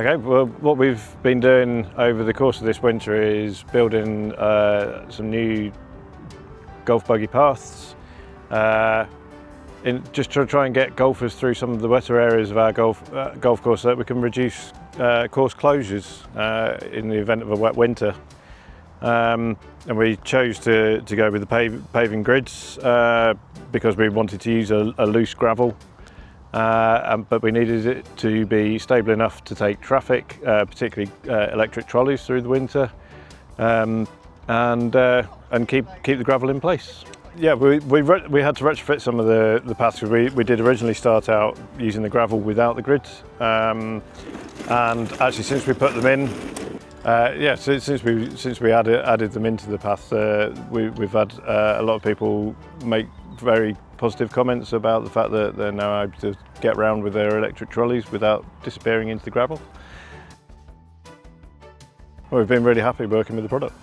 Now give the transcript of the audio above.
Okay, well, what we've been doing over the course of this winter is building some new golf buggy paths, just to try and get golfers through some of the wetter areas of our golf course so that we can reduce course closures in the event of a wet winter. And we chose to go with the paving grids because we wanted to use a loose gravel. But we needed it to be stable enough to take traffic, particularly electric trolleys through the winter, and keep the gravel in place. Yeah, we had to retrofit some of the paths because we did originally start out using the gravel without the grids, and actually since we put them in, since we added them into the path, we've had a lot of people make very positive comments about the fact that they're now able to get around with their electric trolleys without disappearing into the gravel. Well, we've been really happy working with the product.